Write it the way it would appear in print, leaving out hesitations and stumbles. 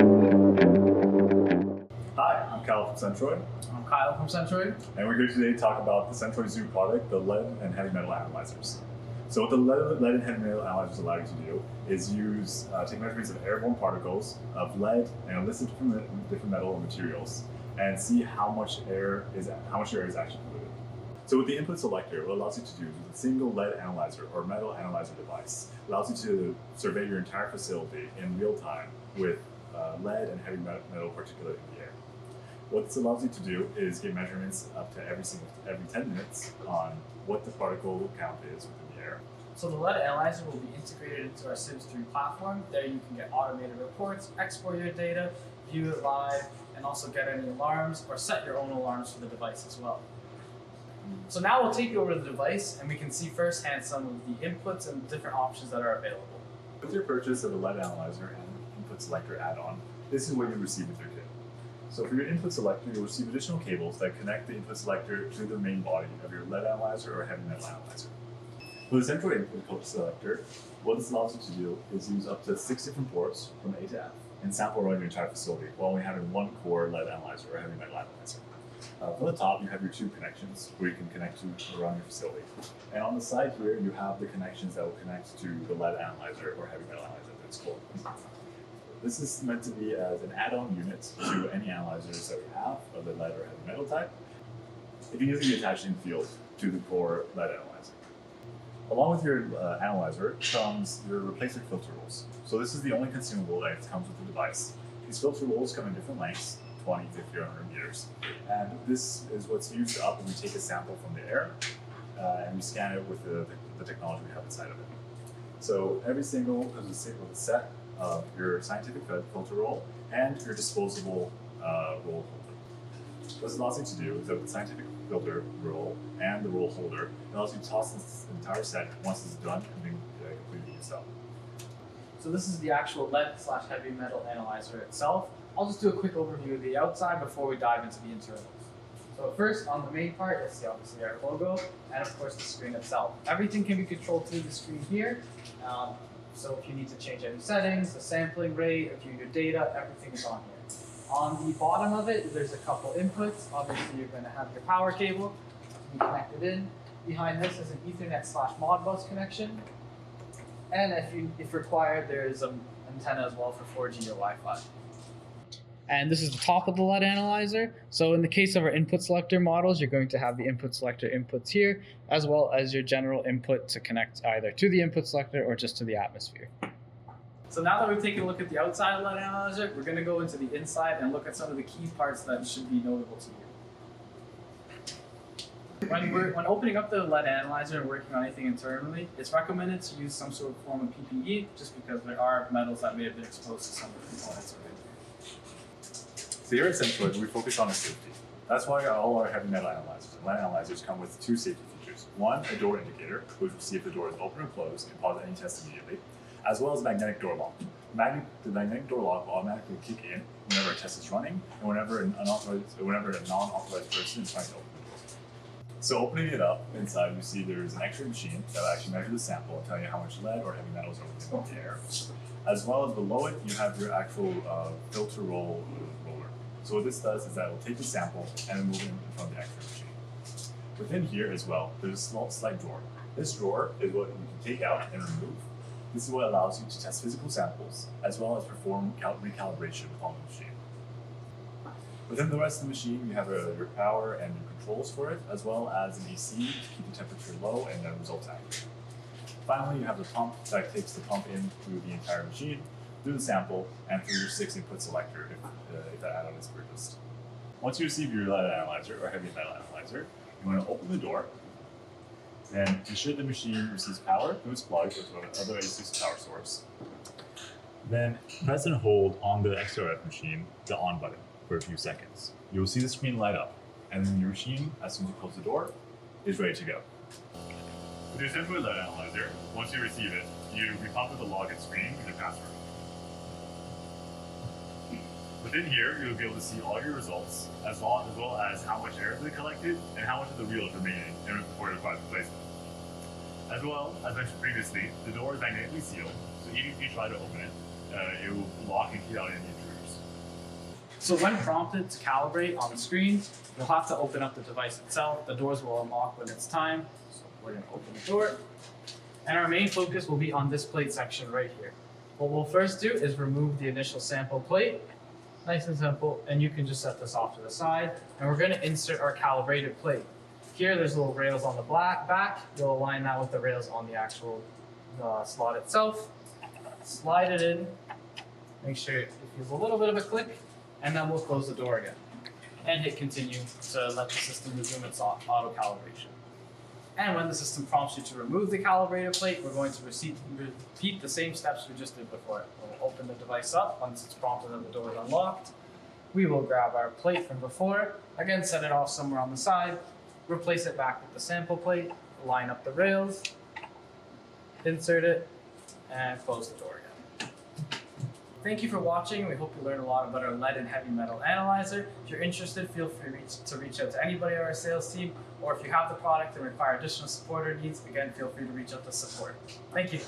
Hi, I'm Kyle from Scentroid. I'm Kyle from Scentroid. And we're here today to talk about the Scentroid Zoo product, the lead and heavy metal analyzers. So what the lead and heavy metal analyzers allow you to do is take measurements of airborne particles of lead and elicit from the different metal materials and see how much air is actually polluted. So with the input selector, what it allows you to do is with a single lead analyzer or metal analyzer device, allows you to survey your entire facility in real time with lead and heavy metal particulate in the air. What this allows you to do is get measurements up to every 10 minutes on what the particle count is within the air. So the lead analyzer will be integrated into our Sims 3 platform. There you can get automated reports, export your data, view it live, and also get any alarms or set your own alarms for the device as well. So now we'll take you over to the device and we can see firsthand some of the inputs and different options that are available. With your purchase of a lead analyzer and input selector add-on, this is what you receive with your kit. So for your input selector, you'll receive additional cables that connect the input selector to the main body of your lead analyzer or heavy metal analyzer. With the Scentroid input selector, what this allows you to do is use up to 6 different ports from A to F and sample run your entire facility while only having one core lead analyzer or heavy metal analyzer. From the top, you have your tube connections where you can connect to around your facility. And on the side here, you have the connections that will connect to the lead analyzer or heavy metal analyzer that it's called. This is meant to be as an add-on unit to any analyzers that we have of the lead or heavy metal type. It can easily be attached in field to the core lead analyzer. Along with your analyzer comes your replacement filter rolls. So this is the only consumable that comes with the device. These filter rolls come in different lengths, 20, 50, or 100 meters. And this is what's used up when we take a sample from the air and we scan it with the technology we have inside of it. So every single comes with a set of your scientific filter roll and your disposable roll holder. What this allows you to do is that with the scientific filter roll and the roll holder, it allows you to toss this entire set once it's done and then completely used up. So this is the actual lead/heavy metal analyzer itself. I'll just do a quick overview of the outside before we dive into the internals. So first, on the main part, you'll see obviously our logo and of course the screen itself. Everything can be controlled through the screen here. So if you need to change any settings, the sampling rate, view your data, everything is on here. On the bottom of it, there's a couple inputs. Obviously, you're going to have your power cable connected in. Behind this is an Ethernet/Modbus connection. And if required, there's an antenna as well for 4G or Wi-Fi. And this is the top of the lead analyzer. So in the case of our input selector models, you're going to have the input selector inputs here, as well as your general input to connect either to the input selector or just to the atmosphere. So now that we've taken a look at the outside of the lead analyzer, we're going to go into the inside and look at some of the key parts that should be notable to you. When opening up the lead analyzer and working on anything internally, it's recommended to use some sort of form of PPE, just because there are metals that may have been exposed to some of the components of it. So here at Scentroid, we focus on safety. That's why all our heavy metal analyzers and lead analyzers come with 2 safety features. One, a door indicator, which will see if the door is open or closed and pause any test immediately, as well as a magnetic door lock. The magnetic door lock will automatically kick in whenever a test is running and whenever a non-authorized person is trying to open the door. So opening it up, inside you see there's an X-ray machine that will actually measure the sample and tell you how much lead or heavy metals are within the air. As well as below it, you have your actual filter roller. So what this does is that it will take the sample and then move it in front of the X-ray machine. Within here as well, there's a small slide drawer. This drawer is what you can take out and remove. This is what allows you to test physical samples, as well as perform recalibration on the machine. Within the rest of the machine, you have your power and your controls for it, as well as an AC to keep the temperature low and the results accurate. Finally, you have the pump that takes the pump in through the entire machine, through the sample, and through your 6 input selector if that add-on is purchased. Once you receive your lead analyzer or heavy metal analyzer, you want to open the door and ensure the machine receives power through its plug or to another AC power source. Then press and hold on the XRF machine the on button for a few seconds. You will see the screen light up, and then your machine, as soon as you close the door, is ready to go. With your Scentroid Lead Analyzer, once you receive it, you repop the login screen with your password. Within here, you'll be able to see all your results, as well as how much air has been collected and how much of the reel is remaining before it requires replacement. As well, as mentioned previously, the door is magnetically sealed, so even if you try to open it, it will block and keep out any intruders. So when prompted to calibrate on the screen, you'll have to open up the device itself. The doors will unlock when it's time. So we're going to open the door. And our main focus will be on this plate section right here. What we'll first do is remove the initial sample plate. Nice and simple. And you can just set this off to the side. And we're going to insert our calibrated plate. Here, there's little rails on the back. You'll align that with the rails on the actual slot itself. Slide it in. Make sure it feels a little bit of a click. And then we'll close the door again. And hit continue to let the system resume its auto calibration. And when the system prompts you to remove the calibrated plate, we're going to repeat the same steps we just did before. We'll open the device up once it's prompted that the door is unlocked. We will grab our plate from before, again set it off somewhere on the side, replace it back with the sample plate, line up the rails, insert it, and close the door again. Thank you for watching. We hope you learned a lot about our lead and heavy metal analyzer. If you're interested, feel free to reach out to anybody on our sales team, or if you have the product and require additional support or needs, again, feel free to reach out to support. Thank you.